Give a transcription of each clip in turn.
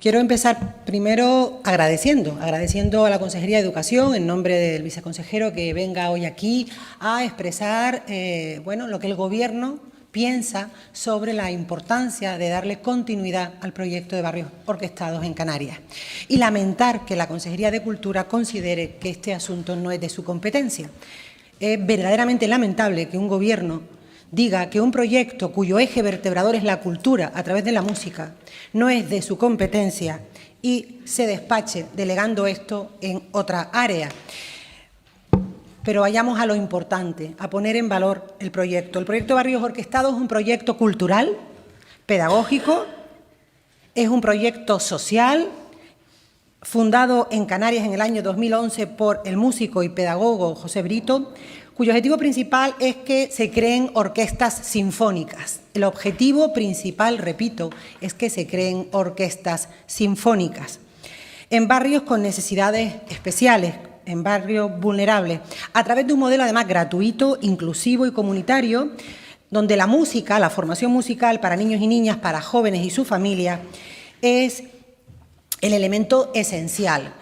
Quiero empezar primero agradeciendo a la Consejería de Educación, en nombre del viceconsejero, que venga hoy aquí a expresar lo que el Gobierno piensa sobre la importancia de darle continuidad al proyecto de barrios orquestados en Canarias. Y lamentar que la Consejería de Cultura considere que este asunto no es de su competencia. Es verdaderamente lamentable que un Gobierno diga que un proyecto cuyo eje vertebrador es la cultura a través de la música no es de su competencia y se despache delegando esto en otra área. Pero vayamos a lo importante, a poner en valor el proyecto. El proyecto de Barrios Orquestados es un proyecto cultural, pedagógico, es un proyecto social, fundado en Canarias en el año 2011 por el músico y pedagogo José Brito, cuyo objetivo principal es que se creen orquestas sinfónicas. El objetivo principal, repito, es que se creen orquestas sinfónicas en barrios con necesidades especiales, en barrios vulnerables, a través de un modelo además gratuito, inclusivo y comunitario, donde la música, la formación musical para niños y niñas, para jóvenes y sus familias, es el elemento esencial.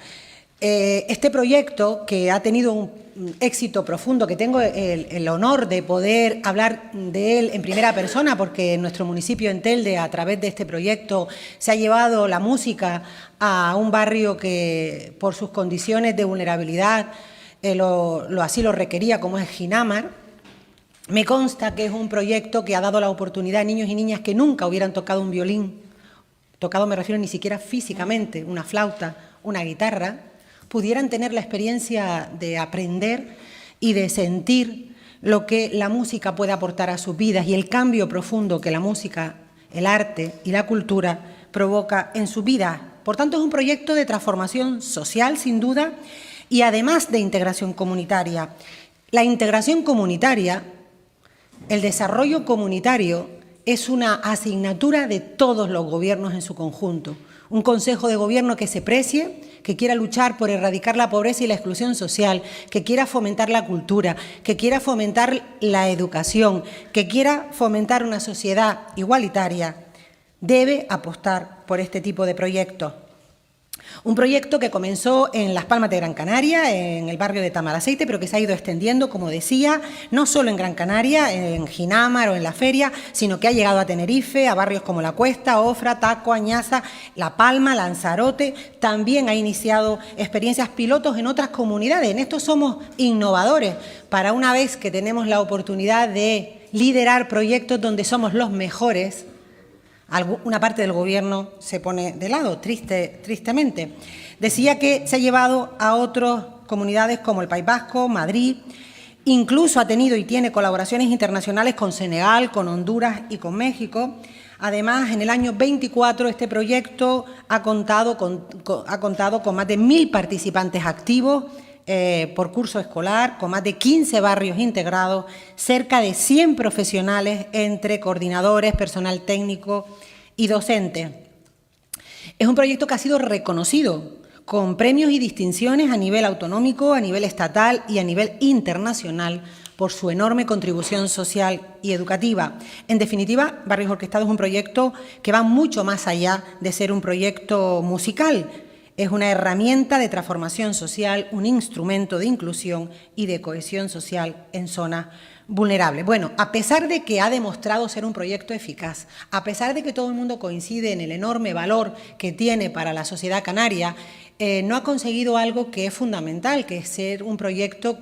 Este proyecto, que ha tenido un éxito profundo, que tengo el honor de poder hablar de él en primera persona, porque en nuestro municipio, en Telde, a través de este proyecto, se ha llevado la música a un barrio que, por sus condiciones de vulnerabilidad, así lo requería, como es Ginamar. Me consta que es un proyecto que ha dado la oportunidad a niños y niñas que nunca hubieran tocado un violín, tocado me refiero ni siquiera físicamente, una flauta, una guitarra, pudieran tener la experiencia de aprender y de sentir lo que la música puede aportar a sus vidas y el cambio profundo que la música, el arte y la cultura provoca en su vida. Por tanto, es un proyecto de transformación social, sin duda, y además de integración comunitaria. La integración comunitaria, el desarrollo comunitario, es una asignatura de todos los gobiernos en su conjunto. Un Consejo de Gobierno que se precie, que quiera luchar por erradicar la pobreza y la exclusión social, que quiera fomentar la cultura, que quiera fomentar la educación, que quiera fomentar una sociedad igualitaria, debe apostar por este tipo de proyectos. Un proyecto que comenzó en Las Palmas de Gran Canaria, en el barrio de Tamaraceite, pero que se ha ido extendiendo, como decía, no solo en Gran Canaria, en Ginamar o en La Feria, sino que ha llegado a Tenerife, a barrios como La Cuesta, Ofra, Taco, Añaza, La Palma, Lanzarote. También ha iniciado experiencias pilotos en otras comunidades. En esto somos innovadores, para una vez que tenemos la oportunidad de liderar proyectos donde somos los mejores. Una parte del Gobierno se pone de lado, tristemente. Decía que se ha llevado a otras comunidades como el País Vasco, Madrid, incluso ha tenido y tiene colaboraciones internacionales con Senegal, con Honduras y con México. Además, en el año 24 este proyecto ha contado con más de 1000 participantes activos por curso escolar, con más de 15 barrios integrados, cerca de 100 profesionales entre coordinadores, personal técnico y docentes. Es un proyecto que ha sido reconocido con premios y distinciones a nivel autonómico, a nivel estatal y a nivel internacional por su enorme contribución social y educativa. En definitiva, Barrios Orquestados es un proyecto que va mucho más allá de ser un proyecto musical. Es una herramienta de transformación social, un instrumento de inclusión y de cohesión social en zonas vulnerables. Bueno, a pesar de que ha demostrado ser un proyecto eficaz, a pesar de que todo el mundo coincide en el enorme valor que tiene para la sociedad canaria, no ha conseguido algo que es fundamental, que es ser un proyecto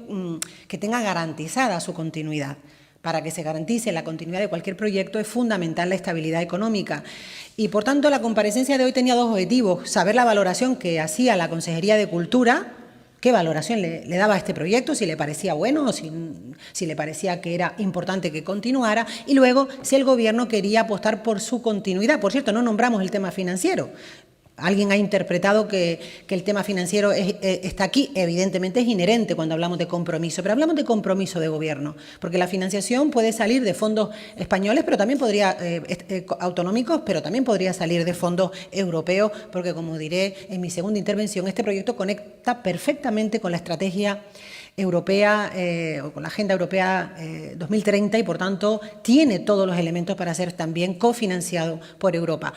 que tenga garantizada su continuidad. Para que se garantice la continuidad de cualquier proyecto es fundamental la estabilidad económica. Y, por tanto, la comparecencia de hoy tenía dos objetivos: saber la valoración que hacía la Consejería de Cultura, qué valoración le daba a este proyecto, si le parecía bueno o si le parecía que era importante que continuara, y luego si el Gobierno quería apostar por su continuidad. Por cierto, no nombramos el tema financiero. Alguien ha interpretado que el tema financiero está aquí. Evidentemente es inherente cuando hablamos de compromiso, pero hablamos de compromiso de Gobierno, porque la financiación puede salir de fondos españoles, pero también podría autonómicos, pero también podría salir de fondos europeos, porque, como diré en mi segunda intervención, este proyecto conecta perfectamente con la estrategia europea o con la Agenda Europea 2030 y, por tanto, tiene todos los elementos para ser también cofinanciado por Europa.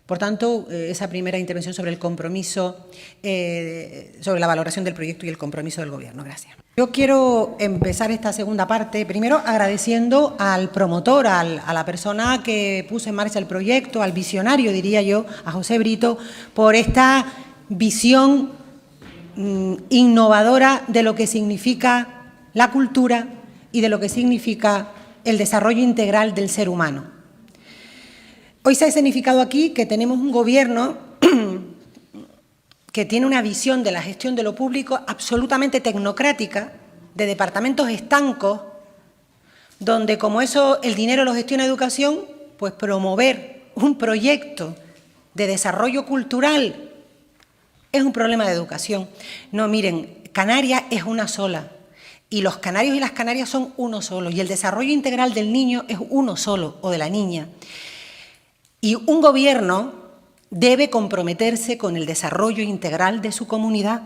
Por tanto, esa primera intervención sobre el compromiso, sobre la valoración del proyecto y el compromiso del Gobierno. Gracias. Yo quiero empezar esta segunda parte, primero agradeciendo al promotor, a la persona que puso en marcha el proyecto, al visionario, diría yo, a José Brito, por esta visión innovadora de lo que significa la cultura y de lo que significa el desarrollo integral del ser humano. Hoy se ha escenificado aquí que tenemos un Gobierno que tiene una visión de la gestión de lo público absolutamente tecnocrática, de departamentos estancos, donde como eso el dinero lo gestiona educación, pues promover un proyecto de desarrollo cultural es un problema de educación. No, miren, Canarias es una sola y los canarios y las canarias son uno solo y el desarrollo integral del niño es uno solo o de la niña. Y un Gobierno debe comprometerse con el desarrollo integral de su comunidad.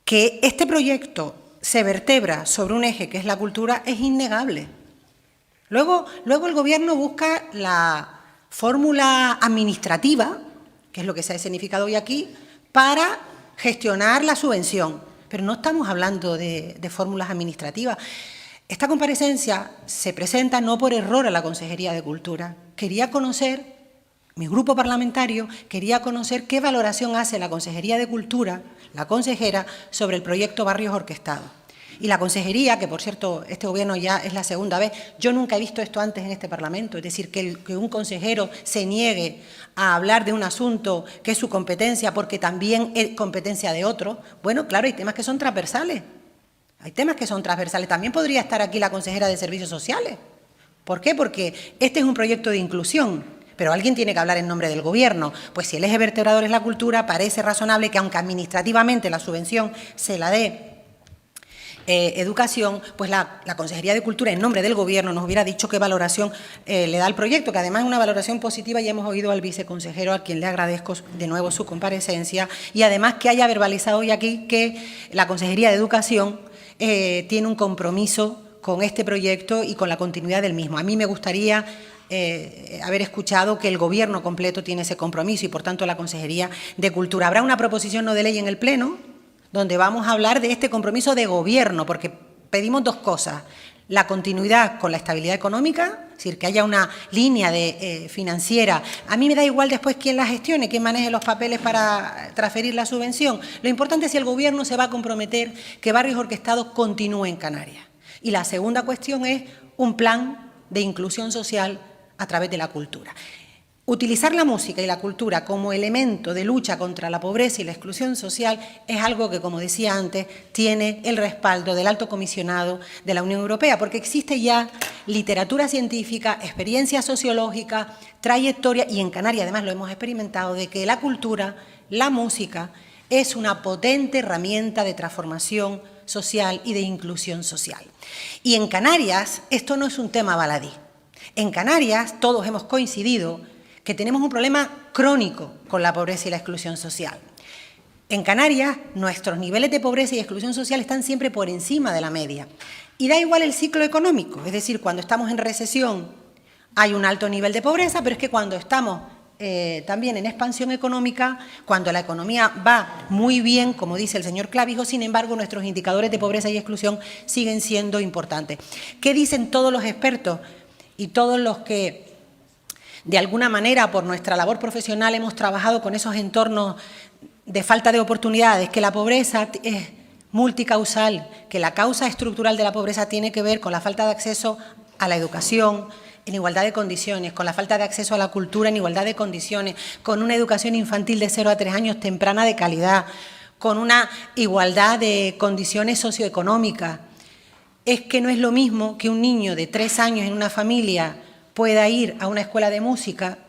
Que este proyecto se vertebra sobre un eje que es la cultura es innegable. Luego el Gobierno busca la fórmula administrativa, que es lo que se ha escenificado hoy aquí, para gestionar la subvención. Pero no estamos hablando de fórmulas administrativas. Esta comparecencia se presenta no por error a la Consejería de Cultura. Quería conocer, mi grupo parlamentario quería conocer qué valoración hace la Consejería de Cultura, la consejera, sobre el proyecto Barrios Orquestados. Y la Consejería, que por cierto este Gobierno ya es la segunda vez, yo nunca he visto esto antes en este Parlamento, es decir, que un consejero se niegue a hablar de un asunto que es su competencia porque también es competencia de otro. Bueno, claro, hay temas que son transversales. Hay temas que son transversales. También podría estar aquí la consejera de Servicios Sociales. ¿Por qué? Porque este es un proyecto de inclusión, pero alguien tiene que hablar en nombre del Gobierno. Pues si el eje vertebrador es la cultura, parece razonable que, aunque administrativamente la subvención se la dé Educación, pues la Consejería de Cultura, en nombre del Gobierno, nos hubiera dicho qué valoración le da al proyecto, que además es una valoración positiva, y hemos oído al viceconsejero, a quien le agradezco de nuevo su comparecencia, y además que haya verbalizado hoy aquí que la Consejería de Educación tiene un compromiso con este proyecto y con la continuidad del mismo. A mí me gustaría haber escuchado que el Gobierno completo tiene ese compromiso y, por tanto, la Consejería de Cultura. Habrá una proposición no de ley en el Pleno donde vamos a hablar de este compromiso de Gobierno, porque pedimos dos cosas: la continuidad con la estabilidad económica, es decir, que haya una línea financiera. A mí me da igual después quién la gestione, quién maneje los papeles para transferir la subvención. Lo importante es si el Gobierno se va a comprometer que Barrios Orquestados continúe en Canarias. Y la segunda cuestión es un plan de inclusión social a través de la cultura. Utilizar la música y la cultura como elemento de lucha contra la pobreza y la exclusión social es algo que, como decía antes, tiene el respaldo del Alto Comisionado de la Unión Europea, porque existe ya literatura científica, experiencia sociológica, trayectoria, y en Canarias además lo hemos experimentado, de que la cultura, la música, es una potente herramienta de transformación social y de inclusión social. Y en Canarias esto no es un tema baladí. En Canarias todos hemos coincidido que tenemos un problema crónico con la pobreza y la exclusión social. En Canarias, nuestros niveles de pobreza y exclusión social están siempre por encima de la media. Y da igual el ciclo económico, es decir, cuando estamos en recesión hay un alto nivel de pobreza, pero es que cuando estamos también en expansión económica, cuando la economía va muy bien, como dice el señor Clavijo, sin embargo, nuestros indicadores de pobreza y exclusión siguen siendo importantes. ¿Qué dicen todos los expertos y todos los que de alguna manera, por nuestra labor profesional, hemos trabajado con esos entornos de falta de oportunidades? Que la pobreza es multicausal, que la causa estructural de la pobreza tiene que ver con la falta de acceso a la educación en igualdad de condiciones, con la falta de acceso a la cultura en igualdad de condiciones, con una educación infantil de 0 a 3 años temprana de calidad, con una igualdad de condiciones socioeconómicas. Es que no es lo mismo que un niño de 3 años en una familia pueda ir a una escuela de música,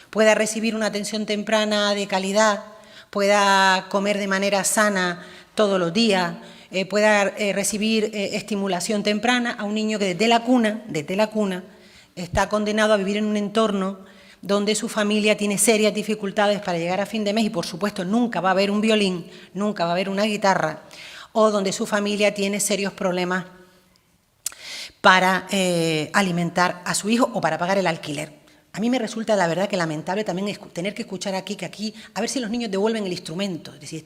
pueda recibir una atención temprana de calidad, pueda comer de manera sana todos los días, pueda recibir estimulación temprana, a un niño que desde la cuna está condenado a vivir en un entorno donde su familia tiene serias dificultades para llegar a fin de mes y, por supuesto, nunca va a haber un violín, nunca va a haber una guitarra, o donde su familia tiene serios problemas para alimentar a su hijo o para pagar el alquiler. A mí me resulta, la verdad, que lamentable también tener que escuchar aquí, a ver si los niños devuelven el instrumento. Es decir,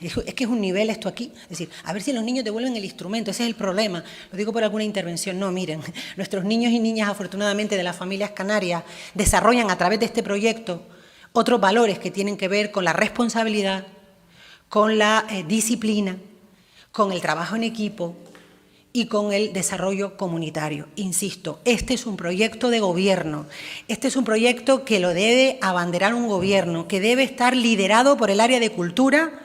es que es un nivel esto aquí. Es decir, a ver si los niños devuelven el instrumento. Ese es el problema. Lo digo por alguna intervención. No, miren, nuestros niños y niñas, afortunadamente, de las familias canarias, desarrollan a través de este proyecto otros valores que tienen que ver con la responsabilidad, con la disciplina, con el trabajo en equipo y con el desarrollo comunitario. Insisto, este es un proyecto de gobierno, este es un proyecto que lo debe abanderar un gobierno, que debe estar liderado por el área de cultura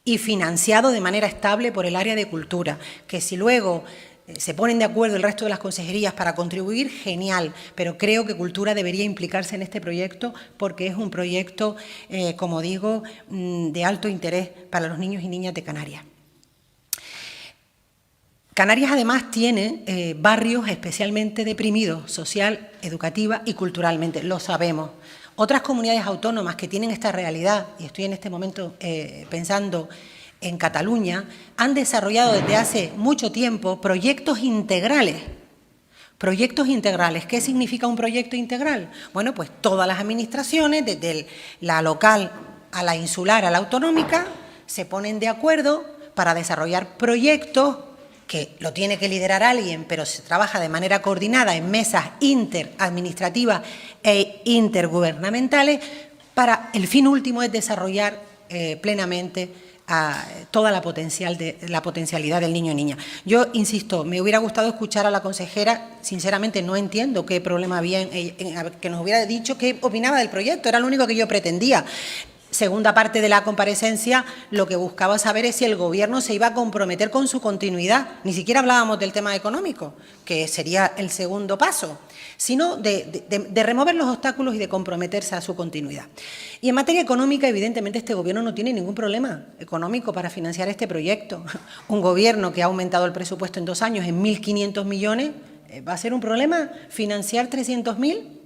y financiado de manera estable por el área de cultura, que si luego se ponen de acuerdo el resto de las consejerías para contribuir, genial, pero creo que Cultura debería implicarse en este proyecto porque es un proyecto, como digo, de alto interés para los niños y niñas de Canarias. Canarias además tiene barrios especialmente deprimidos, social, educativa y culturalmente, lo sabemos. Otras comunidades autónomas que tienen esta realidad, y estoy en este momento pensando en Cataluña, han desarrollado desde hace mucho tiempo proyectos integrales. Proyectos integrales. ¿Qué significa un proyecto integral? Bueno, pues todas las administraciones, desde la local a la insular, a la autonómica, se ponen de acuerdo para desarrollar proyectos que lo tiene que liderar alguien, pero se trabaja de manera coordinada en mesas interadministrativas e intergubernamentales, para el fin último es desarrollar plenamente toda la potencialidad del niño o niña. Yo insisto, me hubiera gustado escuchar a la consejera, sinceramente no entiendo qué problema había en que nos hubiera dicho qué opinaba del proyecto, era lo único que yo pretendía. Segunda parte de la comparecencia, lo que buscaba saber es si el Gobierno se iba a comprometer con su continuidad. Ni siquiera hablábamos del tema económico, que sería el segundo paso, sino de remover los obstáculos y de comprometerse a su continuidad. Y en materia económica, evidentemente, este Gobierno no tiene ningún problema económico para financiar este proyecto. Un Gobierno que ha aumentado el presupuesto en 2 años en 1.500 millones, ¿va a ser un problema financiar 300.000?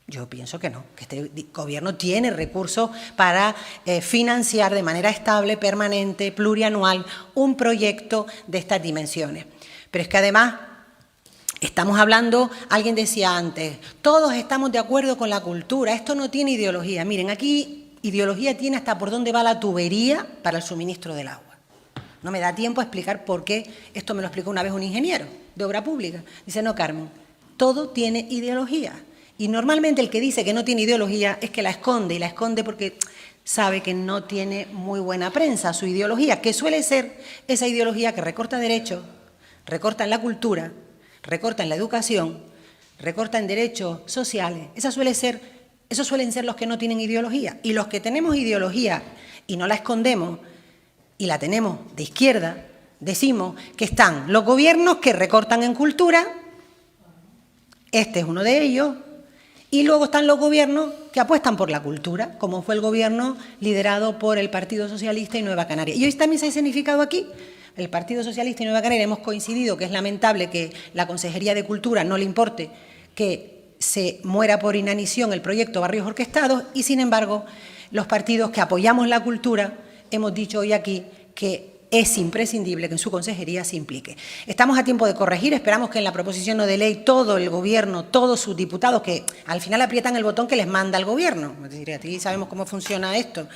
Yo pienso que no, que este Gobierno tiene recursos para financiar de manera estable, permanente, plurianual, un proyecto de estas dimensiones. Pero es que además estamos hablando, alguien decía antes, todos estamos de acuerdo con la cultura, esto no tiene ideología. Miren, aquí ideología tiene hasta por dónde va la tubería para el suministro del agua. No me da tiempo a explicar por qué, esto me lo explicó una vez un ingeniero de obra pública. Dice, no, Carmen, todo tiene ideología. Y normalmente el que dice que no tiene ideología es que la esconde, y la esconde porque sabe que no tiene muy buena prensa su ideología, que suele ser esa ideología que recorta derechos, recorta en la cultura, recorta en la educación, recorta en derechos sociales. Esos suelen ser los que no tienen ideología. Y los que tenemos ideología y no la escondemos y la tenemos de izquierda, decimos que están los gobiernos que recortan en cultura, este es uno de ellos, y luego están los gobiernos que apuestan por la cultura, como fue el gobierno liderado por el Partido Socialista y Nueva Canaria. Y hoy también se ha escenificado aquí. El Partido Socialista y Nueva Canaria hemos coincidido que es lamentable que la Consejería de Cultura no le importe que se muera por inanición el proyecto Barrios Orquestados y, sin embargo, los partidos que apoyamos la cultura hemos dicho hoy aquí que es imprescindible que en su consejería se implique. Estamos a tiempo de corregir, esperamos que en la proposición no de ley todo el Gobierno, todos sus diputados, que al final aprietan el botón que les manda el Gobierno, es decir, aquí sabemos cómo funciona esto,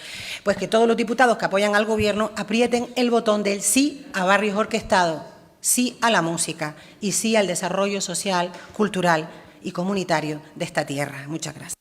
pues que todos los diputados que apoyan al Gobierno aprieten el botón del sí a barrios orquestados, sí a la música y sí al desarrollo social, cultural y comunitario de esta tierra. Muchas gracias.